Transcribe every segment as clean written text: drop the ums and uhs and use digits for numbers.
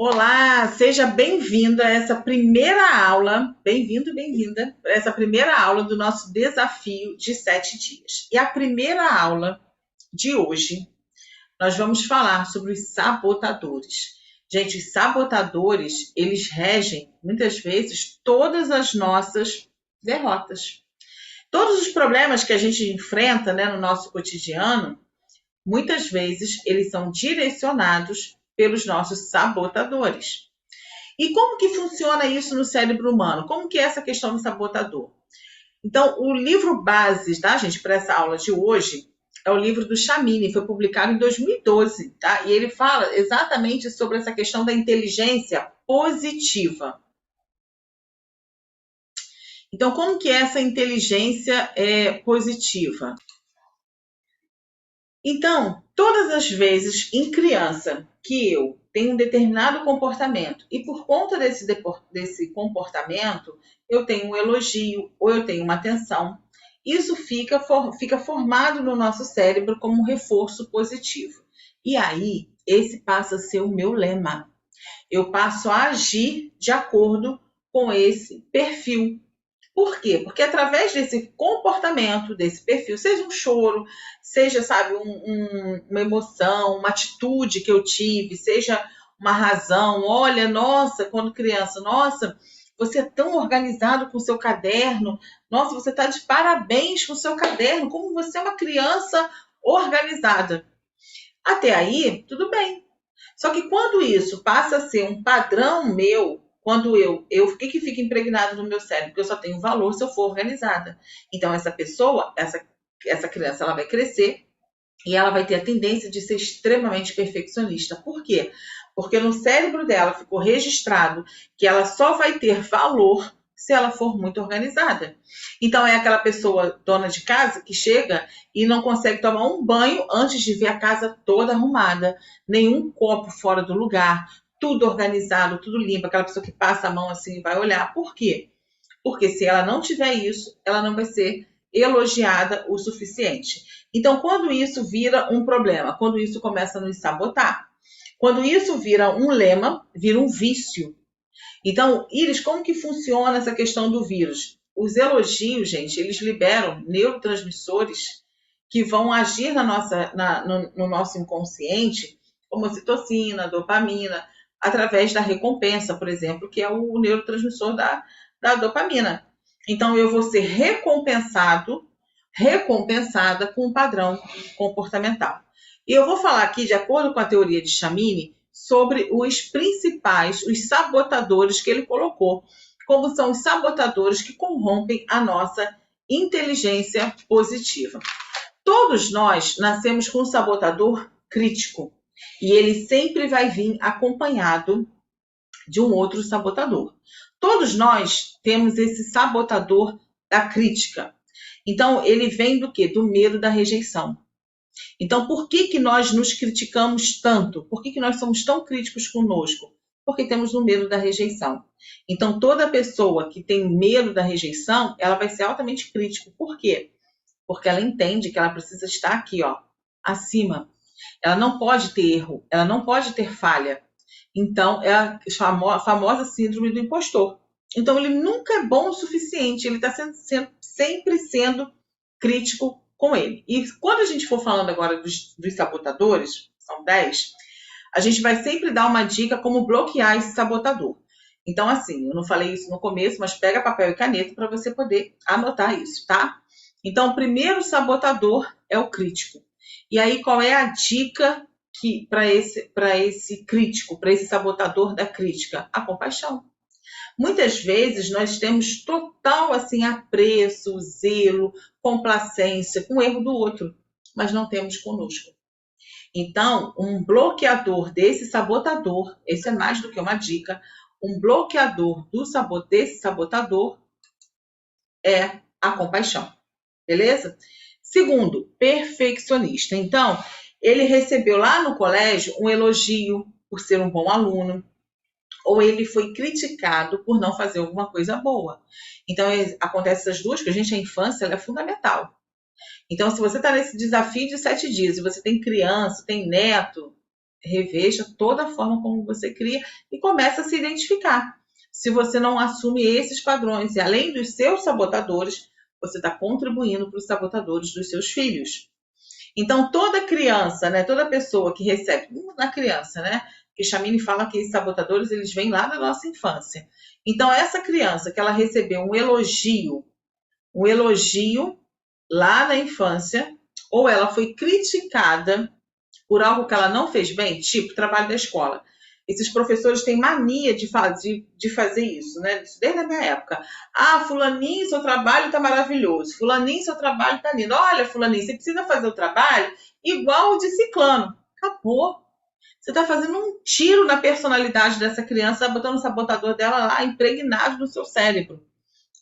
Olá, seja bem-vindo a essa primeira aula, bem-vindo, bem-vinda, a essa primeira aula do nosso desafio de 7 dias. E a primeira aula de hoje, nós vamos falar sobre os sabotadores. Gente, os sabotadores, eles regem, muitas vezes, todas as nossas derrotas. Todos os problemas que a gente enfrenta, né, no nosso cotidiano, muitas vezes, eles são direcionados pelos nossos sabotadores. E como que funciona isso no cérebro humano? Como que é essa questão do sabotador? Então, o livro base, tá, gente, para essa aula de hoje é o livro do Chamini, foi publicado em 2012, tá? E ele fala exatamente sobre essa questão da inteligência positiva. Então, como que é essa inteligência positiva? Então, todas as vezes em criança que eu tenho um determinado comportamento e por conta desse comportamento eu tenho um elogio ou eu tenho uma atenção, isso fica formado no nosso cérebro como um reforço positivo. E aí, esse passa a ser o meu lema. Eu passo a agir de acordo com esse perfil. Por quê? Porque através desse comportamento, desse perfil, seja um choro, seja, sabe, uma emoção, uma atitude que eu tive, seja uma razão, olha, nossa, quando criança, nossa, você é tão organizado com o seu caderno, nossa, você está de parabéns com o seu caderno, como você é uma criança organizada. Até aí, tudo bem. Só que quando isso passa a ser um padrão meu, quando o que fica impregnado no meu cérebro? Porque eu só tenho valor se eu for organizada. Então, essa pessoa, essa criança, ela vai crescer e ela vai ter a tendência de ser extremamente perfeccionista. Por quê? Porque no cérebro dela ficou registrado que ela só vai ter valor se ela for muito organizada. Então é aquela pessoa dona de casa que chega e não consegue tomar um banho antes de ver a casa toda arrumada, nenhum copo fora do lugar, tudo organizado, tudo limpo, aquela pessoa que passa a mão assim e vai olhar. Por quê? Porque se ela não tiver isso, ela não vai ser elogiada o suficiente. Então, quando isso vira um problema, quando isso começa a nos sabotar, quando isso vira um lema, vira um vício. Então, Iris, como que funciona essa questão do vírus? Os elogios, gente, eles liberam neurotransmissores que vão agir no nosso inconsciente, como ocitocina, dopamina, através da recompensa, por exemplo, que é o neurotransmissor da dopamina. Então, eu vou ser recompensada com um padrão comportamental. E eu vou falar aqui, de acordo com a teoria de Chamini, sobre os sabotadores que ele colocou, como são os sabotadores que corrompem a nossa inteligência positiva. Todos nós nascemos com um sabotador crítico e ele sempre vai vir acompanhado de um outro sabotador. Todos nós temos esse sabotador da crítica. Então, ele vem do quê? Do medo da rejeição. Então, por que nós nos criticamos tanto? Por que nós somos tão críticos conosco? Porque temos o medo da rejeição. Então, toda pessoa que tem medo da rejeição, ela vai ser altamente crítica. Por quê? Porque ela entende que ela precisa estar aqui, ó, acima. Ela não pode ter erro, ela não pode ter falha. Então, é a famosa síndrome do impostor. Então, ele nunca é bom o suficiente, ele está sempre sendo crítico com ele. E quando a gente for falando agora dos sabotadores, são 10, a gente vai sempre dar uma dica como bloquear esse sabotador. Então, assim, eu não falei isso no começo, mas pega papel e caneta para você poder anotar isso, tá? Então, o primeiro sabotador é o crítico. E aí, qual é a dica para esse crítico, para esse sabotador da crítica? A compaixão. Muitas vezes nós temos total assim apreço, zelo, complacência com o erro do outro, mas não temos conosco. Então, um bloqueador desse sabotador, esse é mais do que uma dica, um bloqueador desse sabotador é a compaixão, beleza? Segundo, perfeccionista. Então, ele recebeu lá no colégio um elogio por ser um bom aluno, ou ele foi criticado por não fazer alguma coisa boa. Então, acontece essas duas coisas. Gente, a infância ela é fundamental. Então, se você está nesse desafio de 7 dias e você tem criança, tem neto, reveja toda a forma como você cria e comece a se identificar. Se você não assume esses padrões e além dos seus sabotadores, você está contribuindo para os sabotadores dos seus filhos. Então, toda criança, né, toda pessoa que recebe, na criança, né, que Chamini fala que esses sabotadores, eles vêm lá da nossa infância. Então, essa criança que ela recebeu um elogio lá na infância, ou ela foi criticada por algo que ela não fez bem, tipo trabalho da escola. Esses professores têm mania de fazer isso, né? Desde a minha época. Ah, fulaninho, seu trabalho está maravilhoso. Fulaninho, seu trabalho está lindo. Olha, fulaninho, você precisa fazer o trabalho igual o de ciclano. Acabou. Você está fazendo um tiro na personalidade dessa criança, botando o sabotador dela lá impregnado no seu cérebro.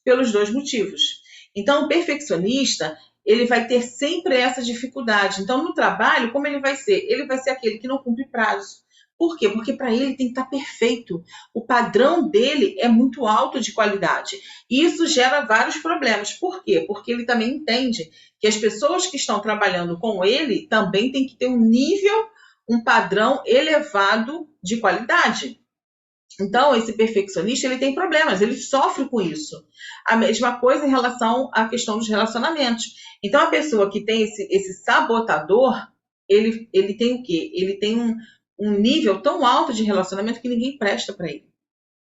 Pelos dois motivos. Então, o perfeccionista, ele vai ter sempre essa dificuldade. Então, no trabalho, como ele vai ser? Ele vai ser aquele que não cumpre prazo. Por quê? Porque para ele tem que estar perfeito. O padrão dele é muito alto de qualidade. E isso gera vários problemas. Por quê? Porque ele também entende que as pessoas que estão trabalhando com ele também têm que ter um nível, um padrão elevado de qualidade. Então, esse perfeccionista, ele tem problemas, ele sofre com isso. A mesma coisa em relação à questão dos relacionamentos. Então, a pessoa que tem esse sabotador, ele tem o quê? Ele tem um nível tão alto de relacionamento que ninguém presta para ele.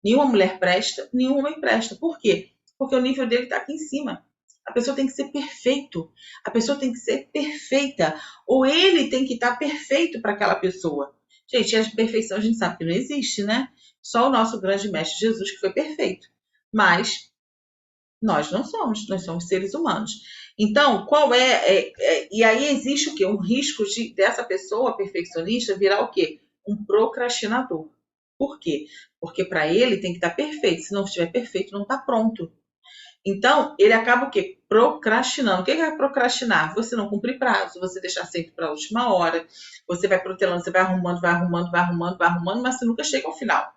Nenhuma mulher presta, nenhum homem presta. Por quê? Porque o nível dele está aqui em cima. A pessoa tem que ser perfeito. A pessoa tem que ser perfeita. Ou ele tem que estar perfeito para aquela pessoa. Gente, a perfeição a gente sabe que não existe, né? Só o nosso grande mestre Jesus que foi perfeito. Mas nós não somos, nós somos seres humanos. Então, qual e aí existe o quê? Um risco dessa pessoa perfeccionista virar o quê? Um procrastinador. Por quê? Porque para ele tem que estar perfeito. Se não estiver perfeito, não está pronto. Então, ele acaba o quê? Procrastinando. O que é procrastinar? Você não cumprir prazo, você deixar sempre para a última hora, você vai protelando, você vai arrumando, mas você nunca chega ao final.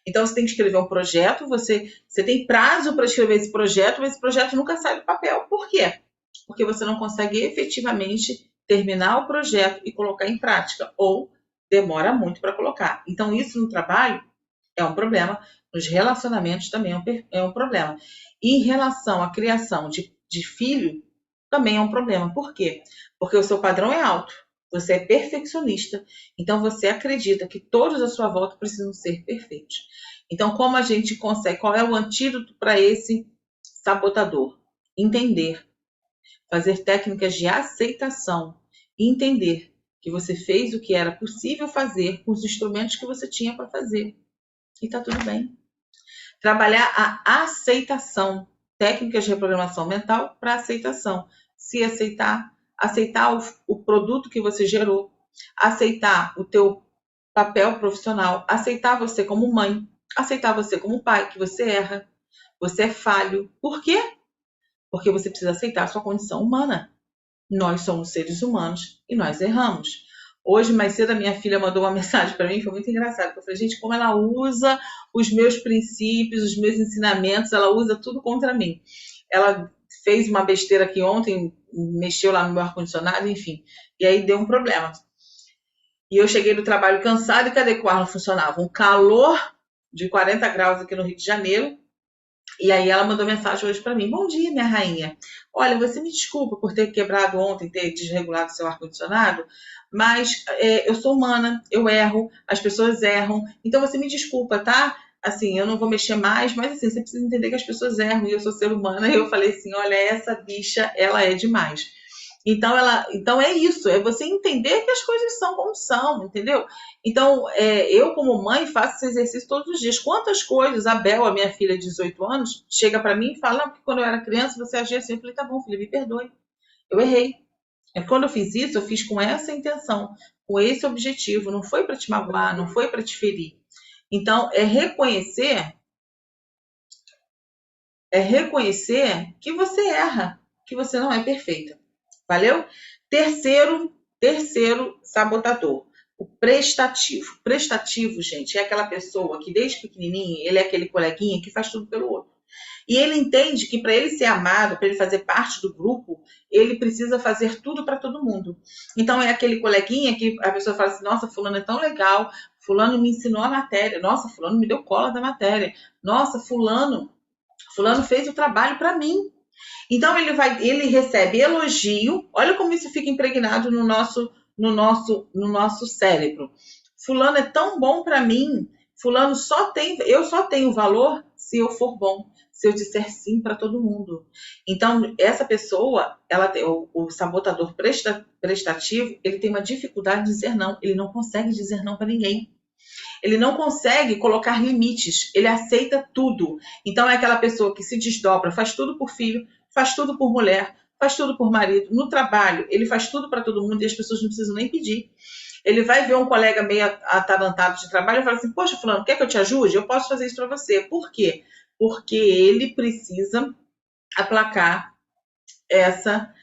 Então, você tem que escrever um projeto, você tem prazo para escrever esse projeto, mas esse projeto nunca sai do papel. Por quê? Porque você não consegue efetivamente terminar o projeto e colocar em prática, ou demora muito para colocar. Então, isso no trabalho é um problema, nos relacionamentos também é um problema. E em relação à criação de filho, também é um problema. Por quê? Porque o seu padrão é alto, você é perfeccionista, então você acredita que todos à sua volta precisam ser perfeitos. Então, como a gente consegue, qual é o antídoto para esse sabotador? Entender, fazer técnicas de aceitação, entender que você fez o que era possível fazer com os instrumentos que você tinha para fazer. E tá tudo bem. Trabalhar a aceitação, técnicas de reprogramação mental para aceitação. Se aceitar o produto que você gerou, aceitar o teu papel profissional, aceitar você como mãe, aceitar você como pai, que você erra, você é falho. Por quê? Porque você precisa aceitar a sua condição humana. Nós somos seres humanos e nós erramos. Hoje, mais cedo, a minha filha mandou uma mensagem para mim, foi muito engraçado. Eu falei, gente, como ela usa os meus princípios, os meus ensinamentos, ela usa tudo contra mim. Ela fez uma besteira aqui ontem, mexeu lá no meu ar-condicionado, enfim. E aí deu um problema. E eu cheguei do trabalho cansada e cadê que o ar não funcionava? Um calor de 40 graus aqui no Rio de Janeiro. E aí ela mandou mensagem hoje para mim. Bom dia, minha rainha. Olha, você me desculpa por ter quebrado ontem, ter desregulado seu ar-condicionado, mas eu sou humana, eu erro, as pessoas erram. Então você me desculpa, tá? Assim, eu não vou mexer mais, mas assim, você precisa entender que as pessoas erram e eu sou ser humana. E eu falei assim, olha, essa bicha, ela é demais. Então é isso, é você entender que as coisas são como são, entendeu? Então, eu como mãe faço esse exercício todos os dias. Quantas coisas, a Bel, a minha filha de 18 anos, chega para mim e fala, não, porque quando eu era criança você agia assim. Eu falei, tá bom, filha, me perdoe, eu errei. Quando eu fiz isso, eu fiz com essa intenção, com esse objetivo, não foi para te magoar, não foi para te ferir. Então, é reconhecer que você erra, que você não é perfeita. Valeu? Terceiro sabotador, o prestativo. Prestativo, gente, é aquela pessoa que desde pequenininho, ele é aquele coleguinha que faz tudo pelo outro. E ele entende que para ele ser amado, para ele fazer parte do grupo, ele precisa fazer tudo para todo mundo. Então é aquele coleguinha que a pessoa fala assim, nossa, fulano é tão legal, fulano me ensinou a matéria, nossa, fulano me deu cola da matéria, nossa, fulano fez o trabalho para mim. Então ele recebe elogio. Olha como isso fica impregnado no nosso cérebro. Fulano é tão bom para mim. Fulano eu só tenho valor se eu for bom, se eu disser sim para todo mundo. Então essa pessoa, o sabotador prestativo, ele tem uma dificuldade de dizer não. Ele não consegue dizer não para ninguém. Ele não consegue colocar limites, ele aceita tudo. Então é aquela pessoa que se desdobra, faz tudo por filho, faz tudo por mulher, faz tudo por marido. No trabalho, ele faz tudo para todo mundo e as pessoas não precisam nem pedir. Ele vai ver um colega meio atarantado de trabalho e fala assim, poxa, fulano, quer que eu te ajude? Eu posso fazer isso para você. Por quê? Porque ele precisa aplacar essa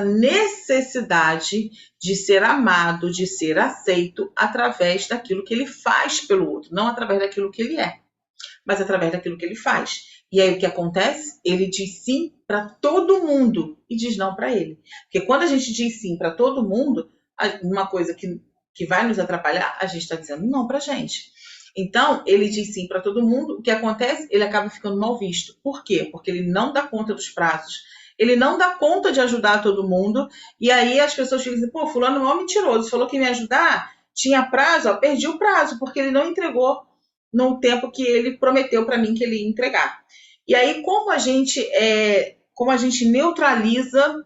necessidade de ser amado, de ser aceito através daquilo que ele faz pelo outro, não através daquilo que ele é, mas através daquilo que ele faz. E aí o que acontece? Ele diz sim para todo mundo e diz não para ele. Porque quando a gente diz sim para todo mundo, uma coisa que vai nos atrapalhar, a gente está dizendo não para a gente. Então, ele diz sim para todo mundo. O que acontece? Ele acaba ficando mal visto. Por quê? Porque ele não dá conta dos prazos. Ele não dá conta de ajudar todo mundo. E aí as pessoas ficam assim, pô, fulano é um mentiroso. Falou que ia me ajudar, tinha prazo, ó, perdi o prazo, porque ele não entregou no tempo que ele prometeu para mim que ele ia entregar. E aí, como a gente neutraliza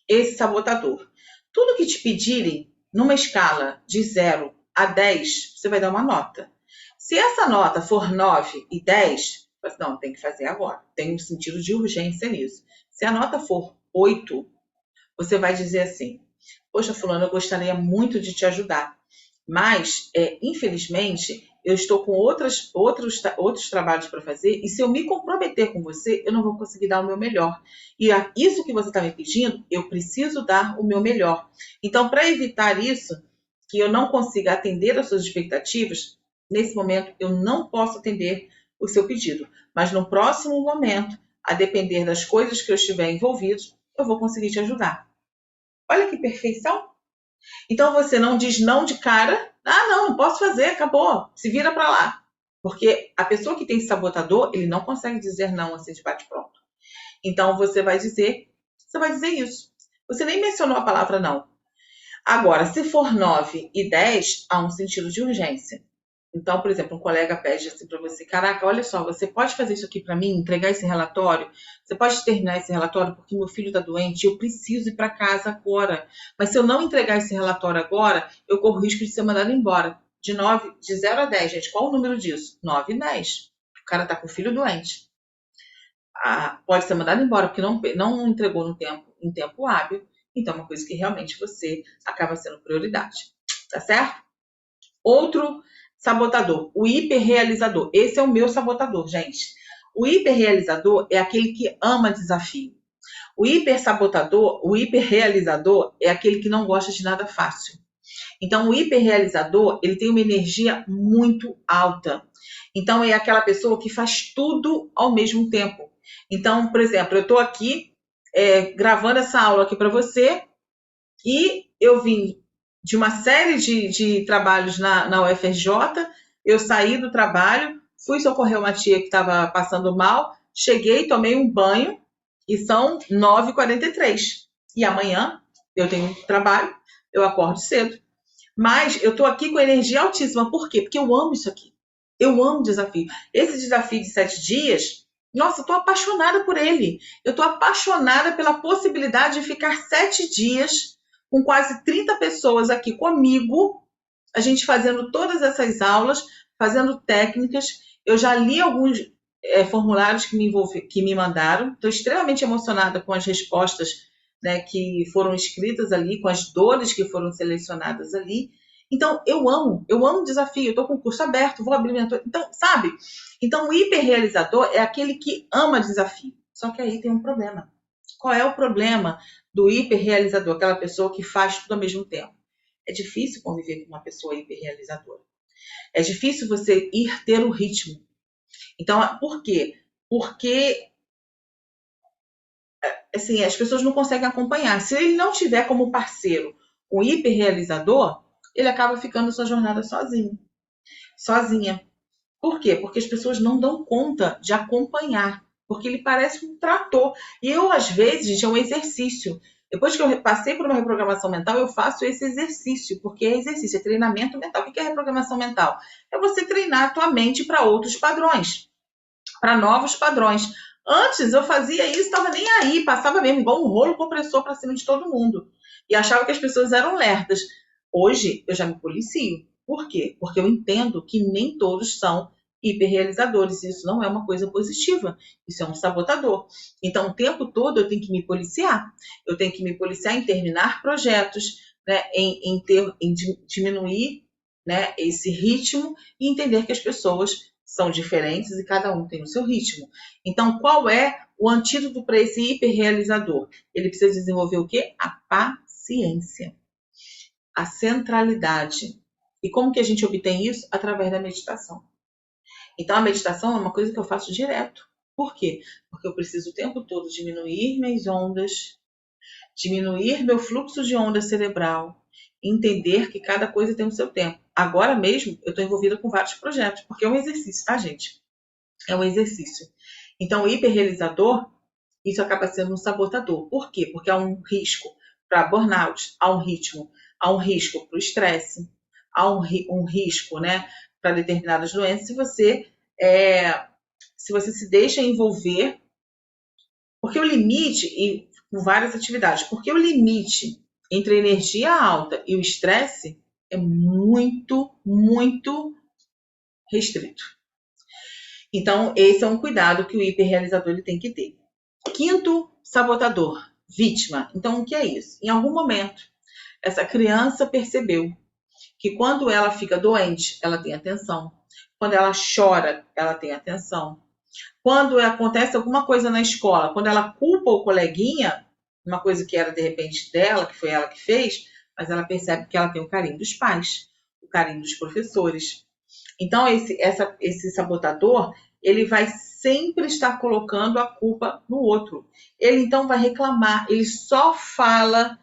esse sabotador? Tudo que te pedirem, numa escala de 0 a 10, você vai dar uma nota. Se essa nota for 9 e 10, você não, tem que fazer agora. Tem um sentido de urgência nisso. Se a nota for 8, você vai dizer assim, poxa, fulano, eu gostaria muito de te ajudar, mas, infelizmente, eu estou com outros trabalhos para fazer e se eu me comprometer com você, eu não vou conseguir dar o meu melhor. E isso que você está me pedindo, eu preciso dar o meu melhor. Então, para evitar isso, que eu não consiga atender às suas expectativas, nesse momento eu não posso atender o seu pedido. Mas no próximo momento, a depender das coisas que eu estiver envolvido, eu vou conseguir te ajudar. Olha que perfeição! Então você não diz não de cara, não posso fazer, acabou, se vira para lá. Porque a pessoa que tem sabotador, ele não consegue dizer não assim de bate-pronto. Então você vai dizer isso. Você nem mencionou a palavra não. Agora, se for 9 e 10, há um sentido de urgência. Então, por exemplo, um colega pede assim para você, caraca, olha só, você pode fazer isso aqui para mim, entregar esse relatório? Você pode terminar esse relatório porque meu filho está doente e eu preciso ir para casa agora. Mas se eu não entregar esse relatório agora, eu corro risco de ser mandado embora. De 0 a 10, gente, qual o número disso? 9 e 10. O cara está com o filho doente. Pode ser mandado embora porque não entregou em tempo hábil. Então, é uma coisa que realmente você acaba sendo prioridade. Tá certo? Outro sabotador, o hiperrealizador. Esse é o meu sabotador, gente. O hiperrealizador é aquele que ama desafio. O hiperrealizador é aquele que não gosta de nada fácil. Então, o hiperrealizador, ele tem uma energia muito alta. Então, é aquela pessoa que faz tudo ao mesmo tempo. Então, por exemplo, eu estou aqui gravando essa aula aqui para você e eu vim de uma série de trabalhos na UFRJ, eu saí do trabalho, fui socorrer uma tia que estava passando mal, cheguei, tomei um banho e são 9h43. E amanhã eu tenho trabalho, eu acordo cedo. Mas eu estou aqui com energia altíssima. Por quê? Porque eu amo isso aqui. Eu amo desafio. Esse desafio de 7 dias, nossa, eu estou apaixonada por ele. Eu estou apaixonada pela possibilidade de ficar 7 dias com quase 30 pessoas aqui comigo, a gente fazendo todas essas aulas, fazendo técnicas. Eu já li alguns formulários que me mandaram. Estou extremamente emocionada com as respostas, né, que foram escritas ali, com as dores que foram selecionadas ali. Então, eu amo desafio. Eu estou com o curso aberto, vou abrir minha... Então, sabe? Então, o hiperrealizador é aquele que ama desafio. Só que aí tem um problema. Qual é o problema do hiperrealizador? Aquela pessoa que faz tudo ao mesmo tempo. É difícil conviver com uma pessoa hiperrealizadora. É difícil você ter o ritmo. Então, por quê? Porque assim, as pessoas não conseguem acompanhar. Se ele não tiver como parceiro um hiperrealizador, ele acaba ficando sua jornada sozinho, sozinha. Por quê? Porque as pessoas não dão conta de acompanhar, porque ele parece um trator. E eu, às vezes, gente, é um exercício. Depois que eu passei por uma reprogramação mental, eu faço esse exercício, porque é exercício, é treinamento mental. O que é reprogramação mental? É você treinar a tua mente para outros padrões, para novos padrões. Antes eu fazia isso, estava nem aí, passava mesmo igual um rolo compressor para cima de todo mundo. E achava que as pessoas eram lerdas. Hoje eu já me policio. Por quê? Porque eu entendo que nem todos são hiperrealizadores. Isso não é uma coisa positiva. Isso é um sabotador. Então, o tempo todo eu tenho que me policiar. Eu tenho que me policiar em terminar projetos, né, em diminuir, né, esse ritmo e entender que as pessoas são diferentes e cada um tem o seu ritmo. Então, qual é o antídoto para esse hiperrealizador? Ele precisa desenvolver o quê? A paciência, a centralidade. E como que a gente obtém isso? Através da meditação. Então, a meditação é uma coisa que eu faço direto. Por quê? Porque eu preciso o tempo todo diminuir minhas ondas, diminuir meu fluxo de onda cerebral, entender que cada coisa tem o seu tempo. Agora mesmo, eu estou envolvida com vários projetos, porque é um exercício, tá, gente? É um exercício. Então, o hiperrealizador, isso acaba sendo um sabotador. Por quê? Porque há um risco para burnout, há um risco para o estresse, há um risco, né, para determinadas doenças, se você se deixa envolver, porque o limite, e com várias atividades, porque o limite entre a energia alta e o estresse é muito, muito restrito. Então, esse é um cuidado que o hiperrealizador ele tem que ter. Quinto sabotador, vítima. Então, o que é isso? Em algum momento, essa criança percebeu que quando ela fica doente, ela tem atenção. Quando ela chora, ela tem atenção. Quando acontece alguma coisa na escola, quando ela culpa o coleguinha, uma coisa que era de repente dela, que foi ela que fez, mas ela percebe que ela tem o carinho dos pais, o carinho dos professores. Então, esse sabotador, ele vai sempre estar colocando a culpa no outro. Ele então vai reclamar, ele só fala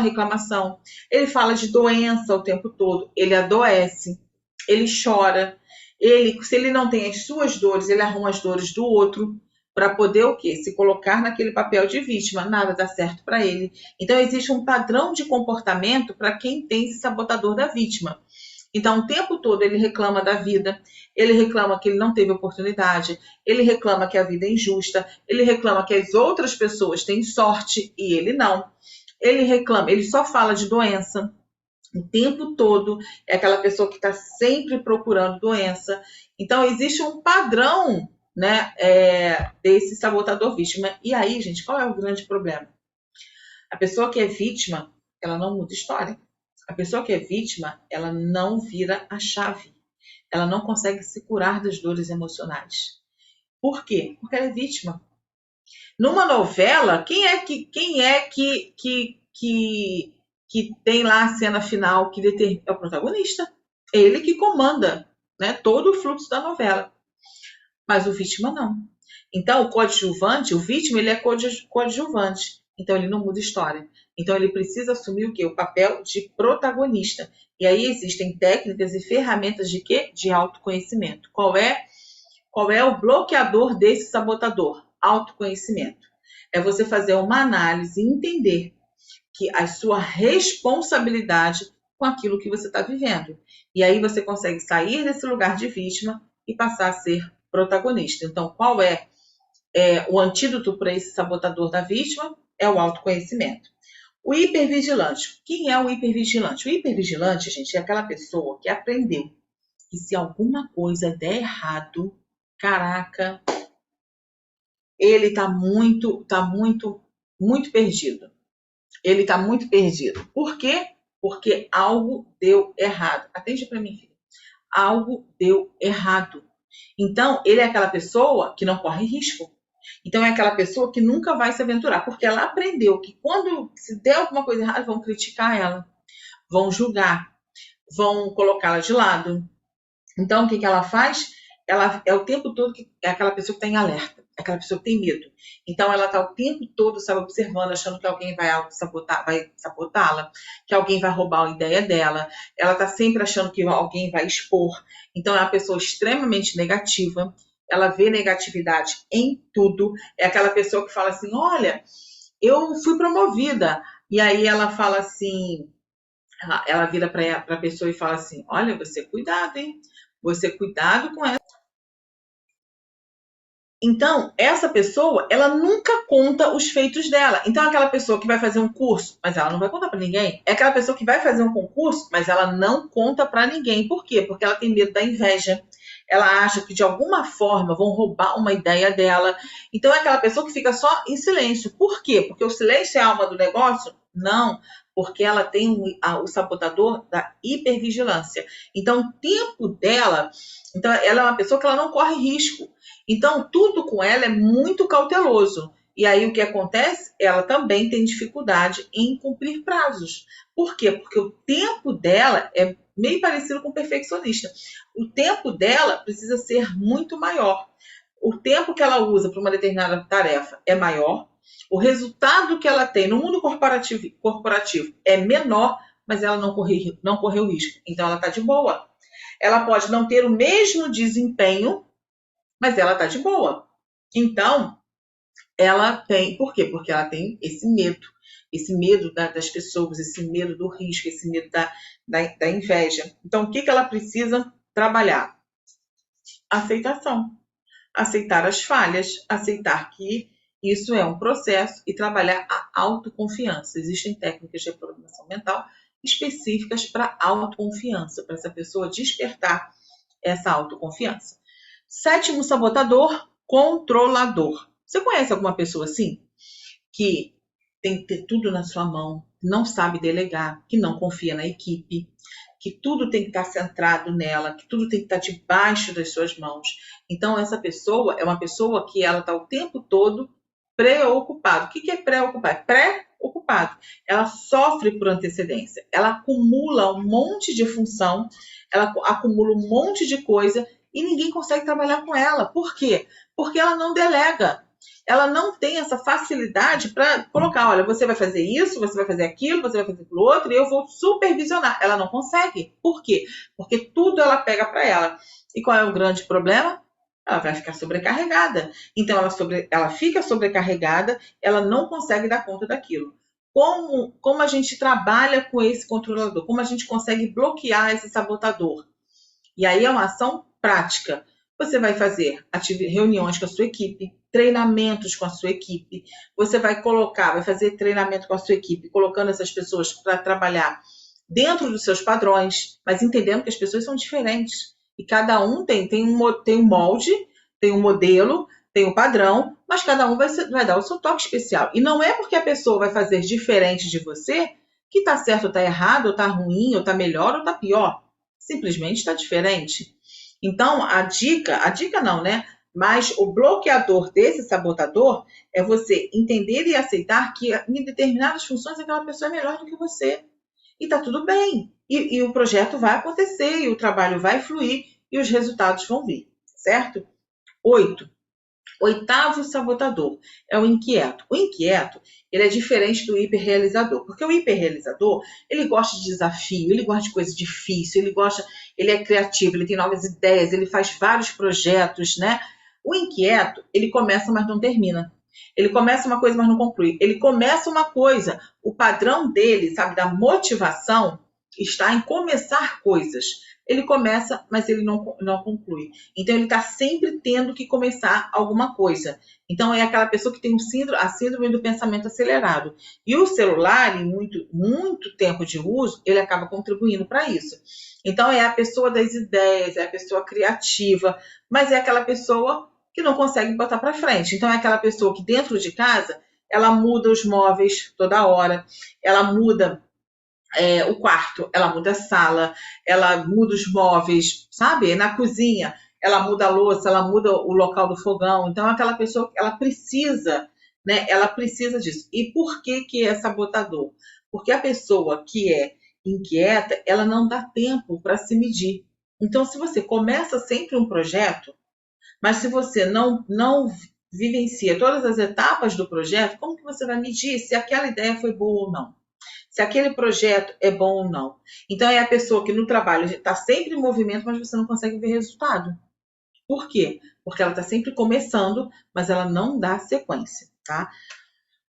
reclamação, ele fala de doença o tempo todo, ele adoece, ele chora, se ele não tem as suas dores, ele arruma as dores do outro para poder o quê? Se colocar naquele papel de vítima, nada dá certo para ele. Então existe um padrão de comportamento para quem tem esse sabotador da vítima. Então, o tempo todo ele reclama da vida, ele reclama que ele não teve oportunidade, ele reclama que a vida é injusta, ele reclama que as outras pessoas têm sorte e ele não. Ele reclama, ele só fala de doença o tempo todo, é aquela pessoa que está sempre procurando doença. Então, existe um padrão, né, desse sabotador vítima. E aí, gente, qual é o grande problema? A pessoa que é vítima, ela não muda história. A pessoa que é vítima, ela não vira a chave. Ela não consegue se curar das dores emocionais. Por quê? Porque ela é vítima. Numa novela, quem é que tem lá a cena final que determina? É o protagonista. Ele que comanda, né, todo o fluxo da novela. Mas o vítima não. Então, o coadjuvante, o vítima, ele é coadjuvante. Então, ele não muda história. Então, ele precisa assumir o quê? O papel de protagonista. E aí existem técnicas e ferramentas de quê? De autoconhecimento. Qual é o bloqueador desse sabotador? Autoconhecimento. É você fazer uma análise e entender que a sua responsabilidade com aquilo que você está vivendo. E aí você consegue sair desse lugar de vítima e passar a ser protagonista. Então, qual é o antídoto para esse sabotador da vítima? É o autoconhecimento. O hipervigilante. Quem é o hipervigilante? O hipervigilante, gente, é aquela pessoa que aprendeu que se alguma coisa der errado, caraca, ele está muito perdido. Ele está muito perdido. Por quê? Porque algo deu errado. Atende para mim, filho. Algo deu errado. Então, ele é aquela pessoa que não corre risco. Então, é aquela pessoa que nunca vai se aventurar, porque ela aprendeu que quando se der alguma coisa errada, vão criticar ela, vão julgar, vão colocá-la de lado. Então, o que ela faz? ela é o tempo todo que é aquela pessoa que está em alerta, é aquela pessoa que tem medo. Então ela está o tempo todo, sabe, observando, achando que alguém vai sabotá-la, que alguém vai roubar a ideia dela. Ela está sempre achando que alguém vai expor. Então é uma pessoa extremamente negativa. Ela vê negatividade em tudo. É aquela pessoa que fala assim: olha, eu fui promovida. E aí ela fala assim, ela vira para a pessoa e fala assim: olha, você cuidado, hein? Você cuidado com essa. Então, essa pessoa, ela nunca conta os feitos dela. Então, aquela pessoa que vai fazer um curso, mas ela não vai contar para ninguém. É aquela pessoa que vai fazer um concurso, mas ela não conta para ninguém. Por quê? Porque ela tem medo da inveja. Ela acha que de alguma forma vão roubar uma ideia dela. Então, é aquela pessoa que fica só em silêncio. Por quê? Porque o silêncio é a alma do negócio? Não, porque ela tem o sabotador da hipervigilância. Então, o tempo dela, então ela é uma pessoa que ela não corre risco. Então, tudo com ela é muito cauteloso. E aí, o que acontece? Ela também tem dificuldade em cumprir prazos. Por quê? Porque o tempo dela é meio parecido com o perfeccionista. O tempo dela precisa ser muito maior. O tempo que ela usa para uma determinada tarefa é maior. O resultado que ela tem no mundo corporativo é menor, mas ela não correu risco. Então, ela está de boa. Ela pode não ter o mesmo desempenho, mas ela está de boa. Então, ela tem. Por quê? Porque ela tem esse medo das pessoas, esse medo do risco, esse medo da inveja. Então, o que ela precisa trabalhar? Aceitação. Aceitar as falhas, aceitar que isso é um processo e trabalhar a autoconfiança. Existem técnicas de programação mental específicas para autoconfiança, para essa pessoa despertar essa autoconfiança. Sétimo sabotador, controlador. Você conhece alguma pessoa assim? Que tem que ter tudo na sua mão, não sabe delegar, que não confia na equipe, que tudo tem que estar centrado nela, que tudo tem que estar debaixo das suas mãos. Então, essa pessoa é uma pessoa que ela está o tempo todo preocupada. O que é preocupado? Pré-ocupado. Ela sofre por antecedência. Ela acumula um monte de função, ela acumula um monte de coisa e ninguém consegue trabalhar com ela. Por quê? Porque ela não delega. Ela não tem essa facilidade para colocar, olha, você vai fazer isso, você vai fazer aquilo, você vai fazer aquilo outro, e eu vou supervisionar. Ela não consegue. Por quê? Porque tudo ela pega para ela. E qual é o grande problema? Ela vai ficar sobrecarregada. Então, ela fica sobrecarregada, ela não consegue dar conta daquilo. Como a gente trabalha com esse controlador? Como a gente consegue bloquear esse sabotador? E aí é uma ação prática. Você vai fazer reuniões com a sua equipe, treinamentos com a sua equipe. Você vai fazer treinamento com a sua equipe, colocando essas pessoas para trabalhar dentro dos seus padrões, mas entendendo que as pessoas são diferentes. E cada um tem um molde, tem um modelo, tem um padrão, mas cada um vai dar o seu toque especial. E não é porque a pessoa vai fazer diferente de você que está certo ou está errado, ou está ruim, ou está melhor, ou está pior. Simplesmente está diferente. Então, a dica não, né? Mas o bloqueador desse sabotador é você entender e aceitar que em determinadas funções aquela pessoa é melhor do que você. E tá tudo bem. E o projeto vai acontecer, e o trabalho vai fluir, e os resultados vão vir, certo? 8. Oitavo sabotador é o inquieto. O inquieto, ele é diferente do hiperrealizador, porque o hiperrealizador, ele gosta de desafio, ele gosta de coisa difícil, ele é criativo, ele tem novas ideias, ele faz vários projetos, né? O inquieto, ele começa, mas não termina. Ele começa uma coisa, mas não conclui. Ele começa uma coisa, o padrão dele, sabe, da motivação, está em começar coisas. Ele começa, mas ele não conclui. Então, ele está sempre tendo que começar alguma coisa. Então, é aquela pessoa que tem a síndrome do pensamento acelerado. E o celular, em muito tempo de uso, ele acaba contribuindo para isso. Então, é a pessoa das ideias, é a pessoa criativa, mas é aquela pessoa que não consegue botar para frente. Então, é aquela pessoa que dentro de casa, ela muda os móveis toda hora, ela muda o quarto, ela muda a sala, ela muda os móveis, sabe? Na cozinha, ela muda a louça, ela muda o local do fogão. Então, é aquela pessoa que ela precisa, né? Ela precisa disso. E por que é sabotador? Porque a pessoa que é inquieta, ela não dá tempo para se medir. Então, se você começa sempre um projeto, mas se você não vivencia todas as etapas do projeto, como que você vai medir se aquela ideia foi boa ou não? Se aquele projeto é bom ou não? Então, é a pessoa que no trabalho está sempre em movimento, mas você não consegue ver resultado. Por quê? Porque ela está sempre começando, mas ela não dá sequência, tá?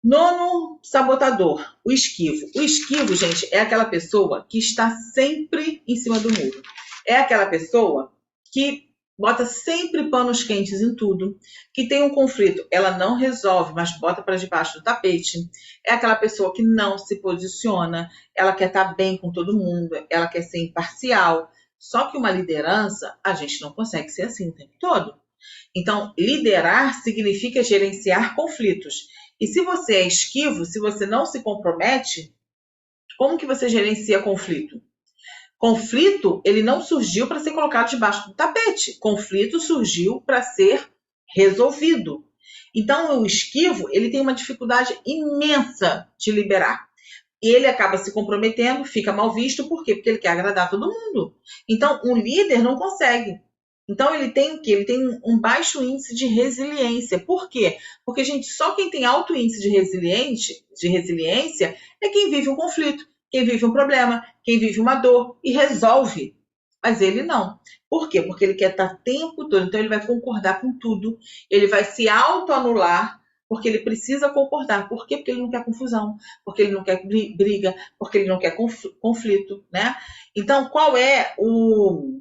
Nono sabotador, o esquivo. O esquivo, gente, é aquela pessoa que está sempre em cima do muro. É aquela pessoa que bota sempre panos quentes em tudo, que tem um conflito, ela não resolve, mas bota para debaixo do tapete. É aquela pessoa que não se posiciona, ela quer estar bem com todo mundo, ela quer ser imparcial. Só que uma liderança, a gente não consegue ser assim o tempo todo. Então, liderar significa gerenciar conflitos. E se você é esquivo, se você não se compromete, como que você gerencia conflito? Conflito, ele não surgiu para ser colocado debaixo do tapete. Conflito surgiu para ser resolvido. Então, o esquivo, ele tem uma dificuldade imensa de liberar. E ele acaba se comprometendo, fica mal visto, por quê? Porque ele quer agradar todo mundo. Então, um líder não consegue. Então, ele tem o quê? Ele tem um baixo índice de resiliência. Por quê? Porque, gente, só quem tem alto índice de resiliência é quem vive um conflito, quem vive um problema, quem vive uma dor e resolve. Mas ele não. Por quê? Porque ele quer estar o tempo todo. Então, ele vai concordar com tudo, ele vai se autoanular, porque ele precisa concordar. Por quê? Porque ele não quer confusão, porque ele não quer briga, porque ele não quer conflito, né? Então, qual é o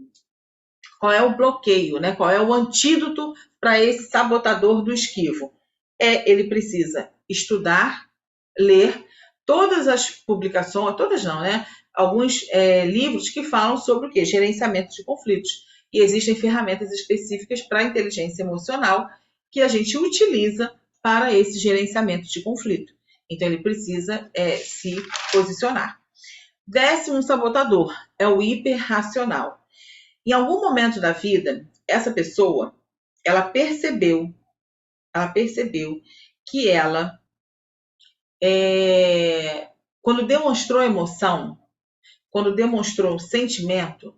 bloqueio, né? Qual é o antídoto para esse sabotador do esquivo? Ele precisa estudar, ler todas as publicações, todas não, né? Alguns livros que falam sobre o quê? Gerenciamento de conflitos. E existem ferramentas específicas para a inteligência emocional que a gente utiliza para esse gerenciamento de conflito. Então, ele precisa se posicionar. 10º sabotador é o hiperracional. Em algum momento da vida, essa pessoa, ela percebeu que ela, quando demonstrou emoção, quando demonstrou sentimento,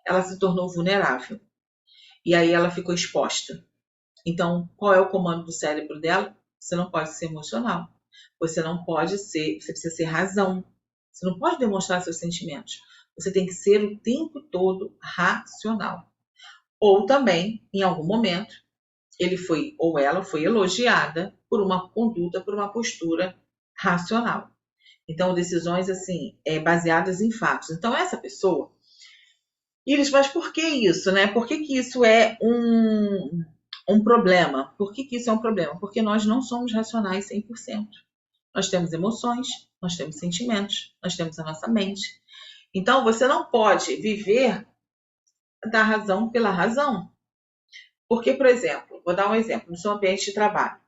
ela se tornou vulnerável. E aí ela ficou exposta. Então, qual é o comando do cérebro dela? Você não pode ser emocional. Você precisa ser razão. Você não pode demonstrar seus sentimentos. Você tem que ser o tempo todo racional. Ou também, em algum momento, ele foi ou ela foi elogiada por uma conduta, por uma postura racional. Então, decisões assim, baseadas em fatos. Então, essa pessoa, mas por que isso, né? Por que isso é um problema? Por que isso é um problema? Porque nós não somos racionais 100%. Nós temos emoções, nós temos sentimentos, nós temos a nossa mente. Então, você não pode viver da razão pela razão. Porque, por exemplo, vou dar um exemplo, no seu ambiente de trabalho.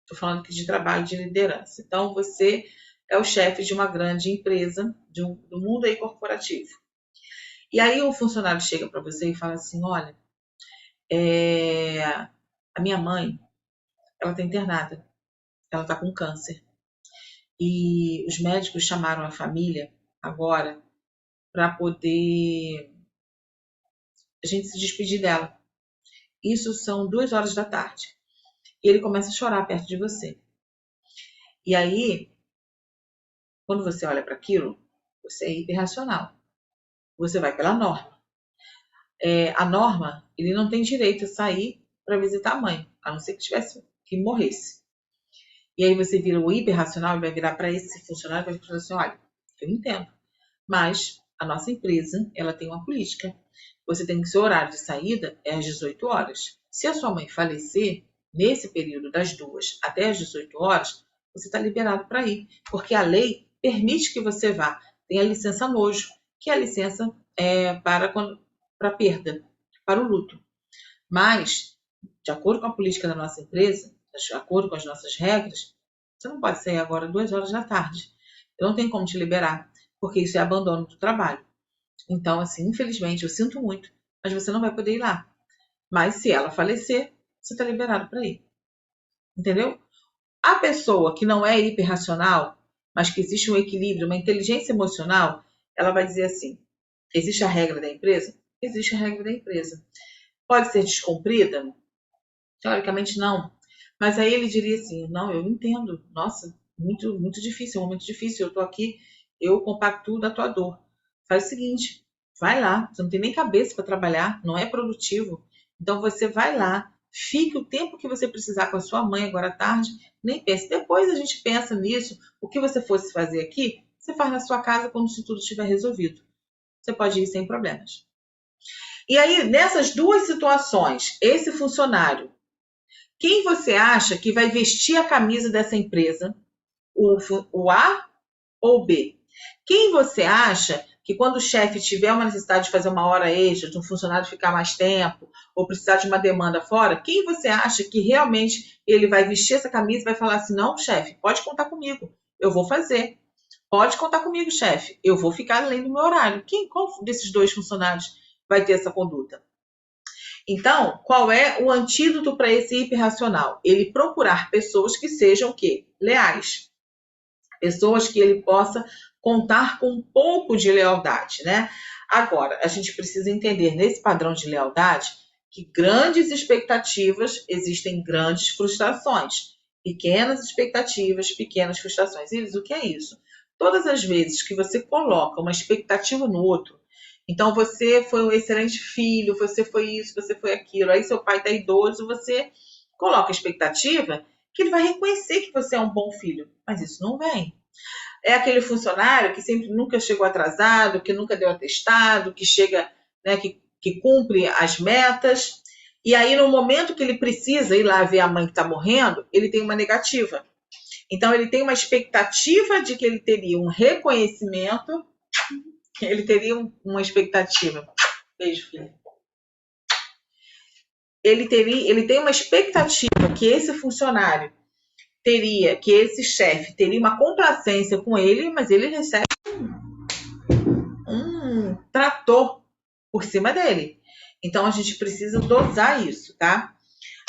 Estou falando aqui de trabalho de liderança. Então, você é o chefe de uma grande empresa, do mundo aí corporativo. E aí o funcionário chega para você e fala assim, olha, a minha mãe, ela está internada, ela está com câncer. E os médicos chamaram a família agora para poder a gente se despedir dela. Isso são 2 horas da tarde. E ele começa a chorar perto de você. E aí, quando você olha para aquilo, você é hiperracional. Você vai pela norma. A norma, ele não tem direito a sair para visitar a mãe, a não ser que morresse. E aí você vira o hiperracional e vai virar para esse funcionário e vai falar assim, olha, eu entendo, mas a nossa empresa, ela tem uma política. Você tem que seu horário de saída é às 18 horas. Se a sua mãe falecer, nesse período das 2 até às 18 horas, você está liberado para ir, porque a lei permite que você vá. Tem a licença nojo, que é a licença para perda, para o luto. Mas, de acordo com a política da nossa empresa, de acordo com as nossas regras, você não pode sair agora 2 horas da tarde. Eu não tenho como te liberar, porque isso é abandono do trabalho. Então, assim, infelizmente, eu sinto muito, mas você não vai poder ir lá. Mas se ela falecer, você está liberado para ir. Entendeu? A pessoa que não é hiperracional, mas que existe um equilíbrio, uma inteligência emocional, ela vai dizer assim, existe a regra da empresa? existe a regra da empresa. Pode ser descumprida? Teoricamente não. Mas aí ele diria assim, não, eu entendo, nossa, muito, muito difícil, é um momento difícil, eu estou aqui, eu compactuo da tua dor. Faz o seguinte, vai lá, você não tem nem cabeça para trabalhar, não é produtivo. Então você vai lá, fique o tempo que você precisar com a sua mãe agora à tarde, nem pense. Depois a gente pensa nisso, o que você fosse fazer aqui, você faz na sua casa quando isso tudo estiver resolvido. Você pode ir sem problemas. E aí, nessas duas situações, esse funcionário, quem você acha que vai vestir a camisa dessa empresa? O A ou o B? Quem você acha que quando o chefe tiver uma necessidade de fazer uma hora extra, de um funcionário ficar mais tempo, ou precisar de uma demanda fora, quem você acha que realmente ele vai vestir essa camisa e vai falar assim, não, chefe, pode contar comigo, eu vou fazer. Pode contar comigo, chefe, eu vou ficar além do meu horário. Qual desses dois funcionários vai ter essa conduta? Então, qual é o antídoto para esse hiperracional? Ele procurar pessoas que sejam o quê? Leais. Pessoas que ele possa contar com um pouco de lealdade, né? Agora, a gente precisa entender nesse padrão de lealdade que grandes expectativas existem grandes frustrações. Pequenas expectativas, pequenas frustrações. Eles, o que é isso? Todas as vezes que você coloca uma expectativa no outro, então você foi um excelente filho, você foi isso, você foi aquilo, aí seu pai está idoso, você coloca a expectativa que ele vai reconhecer que você é um bom filho, mas isso não vem. É aquele funcionário que sempre nunca chegou atrasado, que nunca deu atestado, que chega, né, que cumpre as metas, e aí no momento que ele precisa ir lá ver a mãe que está morrendo, ele tem uma negativa. Então ele tem uma expectativa de que ele teria um reconhecimento, ele teria uma expectativa. Beijo, filho. Ele tem uma expectativa que esse funcionário teria, que esse chefe teria uma complacência com ele, mas ele recebe um trator por cima dele. Então a gente precisa dosar isso, tá?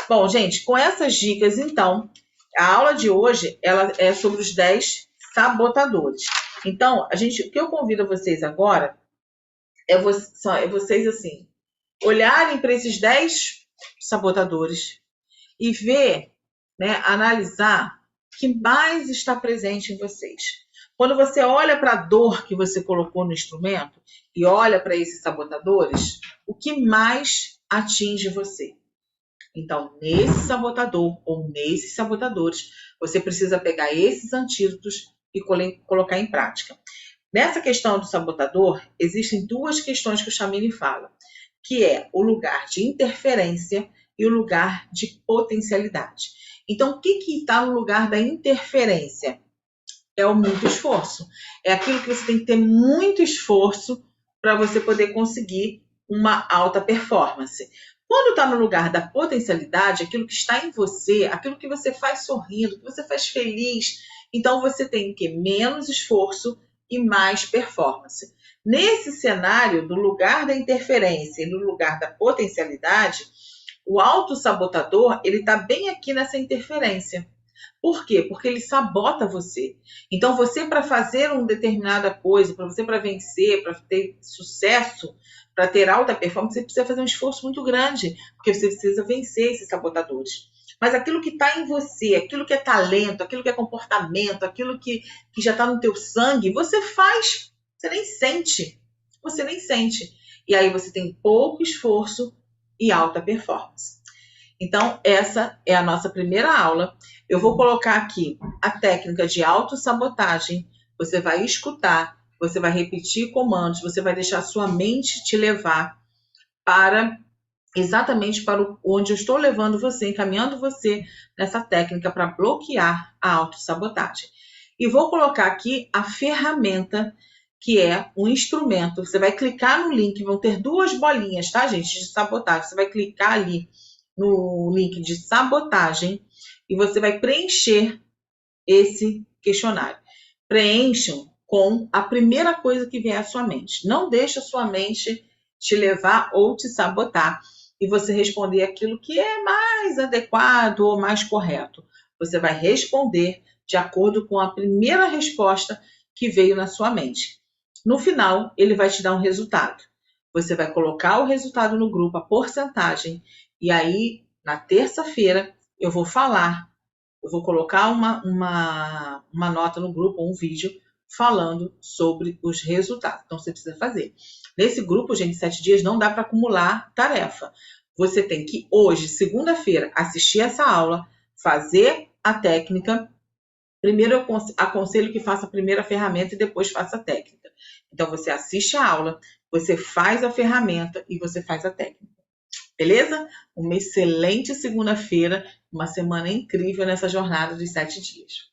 Bom, gente, com essas dicas, então, a aula de hoje ela é sobre os 10 sabotadores. Então, o que eu convido a vocês agora é vocês, assim, olharem para esses 10 sabotadores e ver, né, analisar o que mais está presente em vocês. Quando você olha para a dor que você colocou no instrumento e olha para esses sabotadores, o que mais atinge você? Então, nesse sabotador ou nesses sabotadores, você precisa pegar esses antídotos e colocar em prática. Nessa questão do sabotador, existem duas questões que o Chamini fala, que é o lugar de interferência e o lugar de potencialidade. Então, o que está no lugar da interferência? É o muito esforço. É aquilo que você tem que ter muito esforço para você poder conseguir uma alta performance. Quando está no lugar da potencialidade, aquilo que está em você, aquilo que você faz sorrindo, que você faz feliz, então você tem que menos esforço e mais performance. Nesse cenário, do lugar da interferência e no lugar da potencialidade, o autossabotador, ele está bem aqui nessa interferência. Por quê? Porque ele sabota você. Então, você, para fazer uma determinada coisa, para você, para vencer, para ter sucesso, para ter alta performance, você precisa fazer um esforço muito grande, porque você precisa vencer esses sabotadores. Mas aquilo que está em você, aquilo que é talento, aquilo que é comportamento, aquilo que já está no teu sangue, você faz, você nem sente. Você nem sente. E aí você tem pouco esforço e alta performance. Então, essa é a nossa primeira aula. Eu vou colocar aqui a técnica de autossabotagem. Você vai escutar, você vai repetir comandos, você vai deixar a sua mente te levar para exatamente para onde eu estou levando você, encaminhando você nessa técnica para bloquear a autossabotagem. E vou colocar aqui a ferramenta, que é um instrumento. Você vai clicar no link, vão ter duas bolinhas, tá, gente, de sabotagem. Você vai clicar ali no link de sabotagem e você vai preencher esse questionário. Preencham com a primeira coisa que vier à sua mente. Não deixe a sua mente te levar ou te sabotar e você responder aquilo que é mais adequado ou mais correto. Você vai responder de acordo com a primeira resposta que veio na sua mente. No final, ele vai te dar um resultado. você vai colocar o resultado no grupo, a porcentagem, e aí, na terça-feira, eu vou colocar uma nota no grupo, ou um vídeo, falando sobre os resultados. Então, você precisa fazer. Nesse grupo, gente, 7 dias não dá para acumular tarefa. Você tem que, hoje, segunda-feira, assistir essa aula, fazer a técnica. Primeiro, eu aconselho que faça a primeira ferramenta e depois faça a técnica. Então, você assiste a aula, você faz a ferramenta e você faz a técnica. Beleza? Uma excelente segunda-feira, uma semana incrível nessa jornada dos 7 dias.